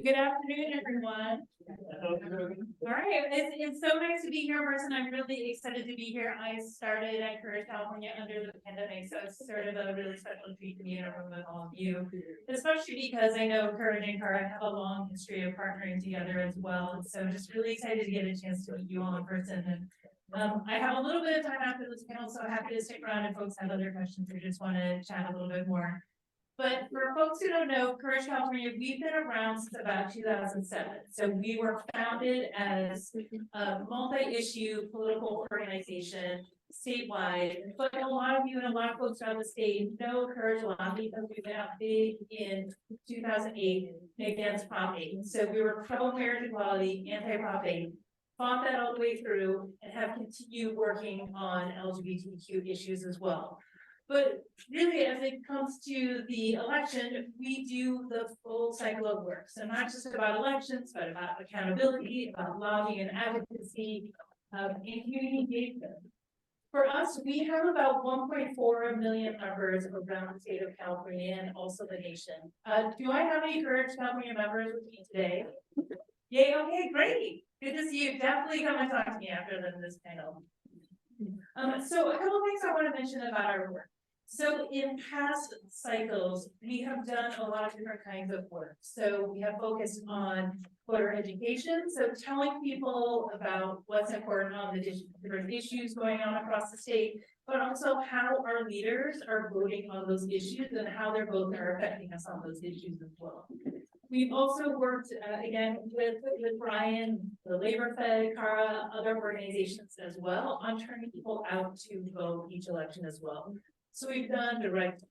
Good afternoon, everyone. All right, it's so nice to be here in person. I'm really excited to be here. I started at CARA, California under the pandemic, so it's sort of a really special treat to be in a room with all of you, especially because I know CARA and CARA have a long history of partnering together as well. So just really excited to get a chance to meet you all in person. And I have a little bit of time after this panel, so happy to stick around if folks have other questions or just want to chat a little bit more. But for folks who don't know, CARA California, we've been around since about 2007. So we were founded as a multi-issue political organization statewide. But a lot of you and a lot of folks around the state know CARA a lot because we went out big in 2008 against Prop 8. So we were pro-marriage equality, anti-Prop 8, fought that all the way through, and have continued working on LGBTQ issues as well. But really, as it comes to the election, we do the full cycle of work. So not just about elections, but about accountability, about lobbying and advocacy, and community engagement. For us, we have about 1.4 million members around the state of California and also the nation. Do I have any CARA California members with me today? Yay, okay, great. Good to see you. Definitely come and talk to me after this panel. So a couple of things I want to mention about our work. So in past cycles, we have done a lot of different kinds of work. So we have focused on voter education, so telling people about what's important on the different issues going on across the state, but also how our leaders are voting on those issues and how their votes are affecting us on those issues as well. We've also worked, again, with Brian, the Labor Fed, CARA, other organizations as well, on turning people out to vote each election as well. So we've done direct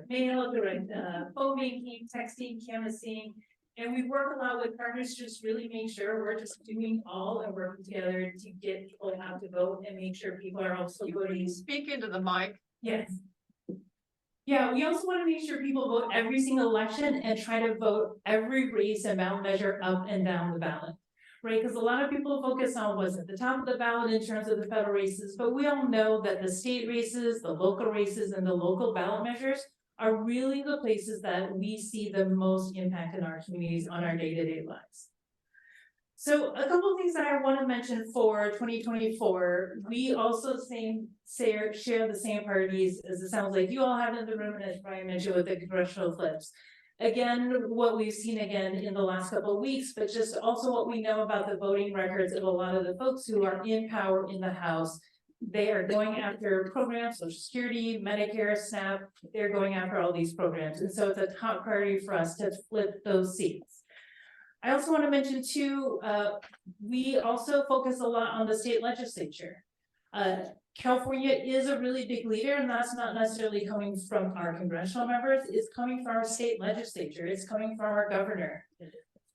mail, direct phone banking, texting, canvassing, and we work a lot with partners to just really make sure we're just doing all and working together to get people out to vote and make sure people are also voting. Speak into the mic. Yes. Yeah, we also want to make sure people vote every single election and try to vote every race and ballot measure up and down the ballot. Right, because a lot of people focus on what's at the top of the ballot in terms of the federal races, but we all know that the state races, the local races, and the local ballot measures are really the places that we see the most impact in our communities on our day-to-day lives. So a couple of things that I want to mention for 2024, we also share the same priorities as it sounds like you all have in the room, and as Brian mentioned with the congressional flips. Again, what we've seen again in the last couple of weeks, but just also what we know about the voting records of a lot of the folks who are in power in the House. They are going after programs, Social Security, Medicare, SNAP, they're going after all these programs. And so it's a top priority for us to flip those seats. I also want to mention too, we also focus a lot on the state legislature. California is a really big leader, and that's not necessarily coming from our congressional members, it's coming from our state legislature, it's coming from our governor.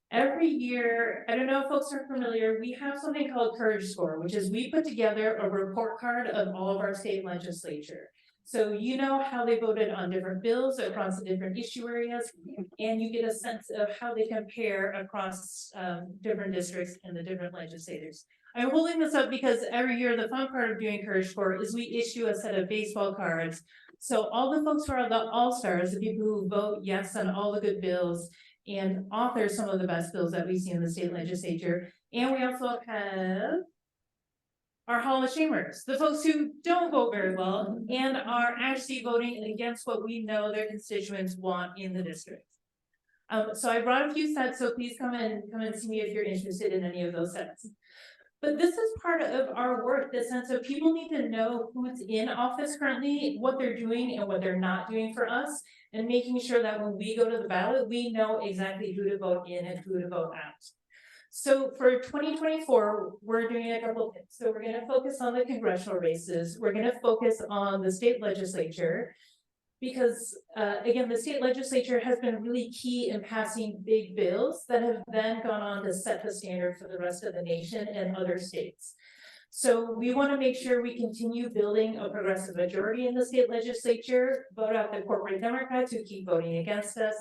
Every year, I don't know if folks are familiar, we have something called Courage Score, which is we put together a report card of all of our state legislature. So you know how they voted on different bills across the different issue areas, and you get a sense of how they compare across different districts and the different legislators. I'm holding this up because every year the fun part of doing Courage Score is we issue a set of baseball cards. So all the folks who are the all-stars, the people who vote yes on all the good bills and author some of the best bills that we see in the state legislature. And we also have our Hall of Shamers, the folks who don't vote very well and are actually voting against what we know their constituents want in the district. So I brought a few sets, so please come and see me if you're interested in any of those sets. But this is part of our work, the sense of people need to know who's in office currently, what they're doing and what they're not doing for us, and making sure that when we go to the ballot, we know exactly who to vote in and who to vote out. So for 2024, we're doing a couple of things. So we're going to focus on the congressional races. We're going to focus on the state legislature. Because again, the state legislature has been really key in passing big bills that have then gone on to set the standard for the rest of the nation and other states. So we want to make sure we continue building a progressive majority in the state legislature, vote out the corporate Democrats who keep voting against us.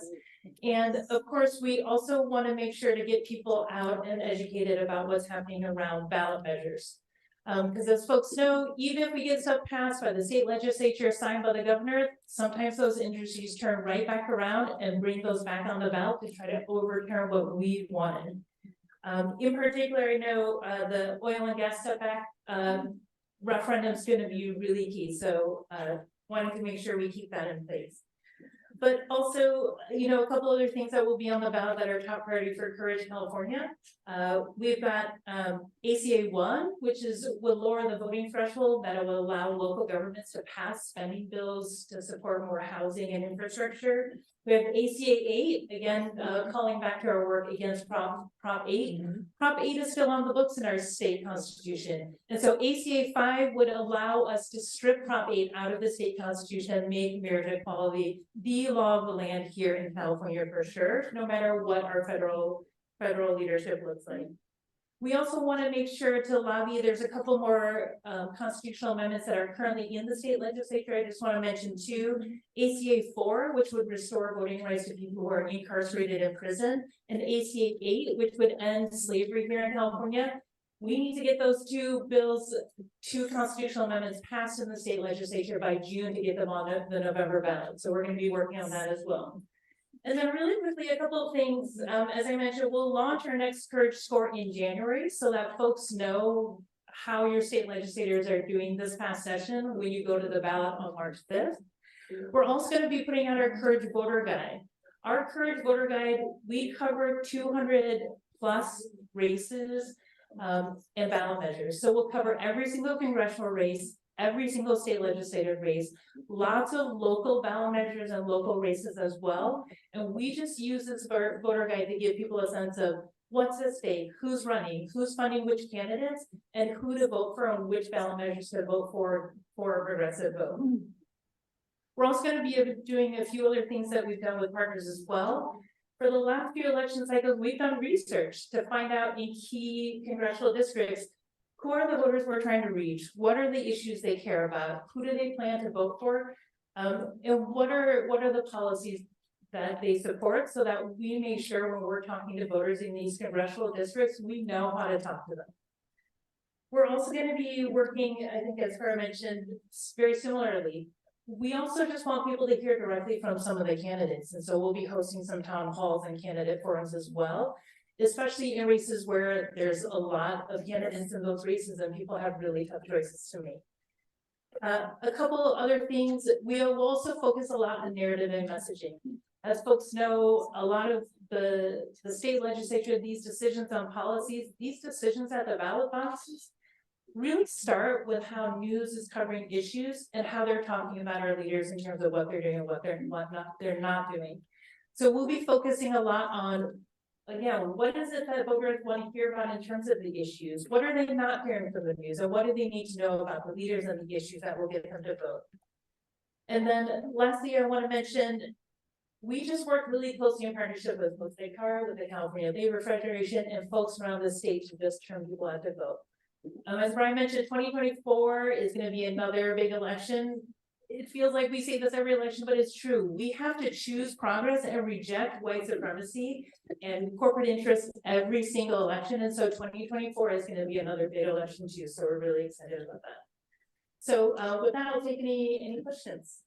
And of course, we also want to make sure to get people out and educated about what's happening around ballot measures. Because as folks know, even if we get stuff passed by the state legislature, signed by the governor, sometimes those industries turn right back around and bring those back on the ballot to try to overturn what we wanted. In particular, I know the oil and gas step-back referendum is going to be really key. So wanting to make sure we keep that in place. But also, you know, a couple other things that will be on the ballot that are top priority for Courage California. We've got ACA 1, which will lower the voting threshold that will allow local governments to pass spending bills to support more housing and infrastructure. We have ACA 8, again, calling back to our work against Prop 8. Prop 8 is still on the books in our state constitution. And so ACA 5 would allow us to strip Prop 8 out of the state constitution and make marriage equality the law of the land here in California for sure, no matter what our federal leadership looks like. We also want to make sure to lobby. There's a couple more constitutional amendments that are currently in the state legislature. I just want to mention two. ACA 4, which would restore voting rights to people who are incarcerated in prison, and ACA 8, which would end slavery here in California. We need to get those two constitutional amendments passed in the state legislature by June to get them on the November ballot. So we're going to be working on that as well. And then really quickly, a couple of things. As I mentioned, we'll launch our next Courage score in January so that folks know how your state legislators are doing this past session when you go to the ballot on March 5th. We're also going to be putting out our Courage voter guide. Our Courage voter guide, we cover 200 plus races and ballot measures. So we'll cover every single congressional race, every single state legislative race, lots of local ballot measures and local races as well. And we just use this voter guide to give people a sense of what's at stake, who's running, who's funding which candidates, and who to vote for and which ballot measures to vote for a progressive vote. We're also going to be doing a few other things that we've done with partners as well. For the last few election cycles, we've done research to find out in key congressional districts, who are the voters we're trying to reach? What are the issues they care about? Who do they plan to vote for? And what are the policies that they support so that we make sure when we're talking to voters in these congressional districts, we know how to talk to them. We're also going to be working, I think as CARA mentioned, very similarly. We also just want people to hear directly from some of the candidates. And so we'll be hosting some town halls and candidate forums as well, especially in races where there's a lot of candidates in those races and people have really tough choices to make. A couple other things, we will also focus a lot on narrative and messaging. As folks know, a lot of the state legislature, these decisions on policies, these decisions at the ballot boxes really start with how news is covering issues and how they're talking about our leaders in terms of what they're doing and what they're not doing. So we'll be focusing a lot on, again, what is it that voters want to hear about in terms of the issues? What are they not hearing from the news? And what do they need to know about the leaders and the issues that will get them to vote? And then lastly, I want to mention, we just work really closely in partnership with both CARA, with the California Labor Federation, and folks around the state to just turn people out to vote. As Brian mentioned, 2024 is going to be another big election. It feels like we say this every election, but it's true. We have to choose progress and reject white supremacy and corporate interests every single election. And so 2024 is going to be another big election too. So we're really excited about that. So with that, I'll take any questions.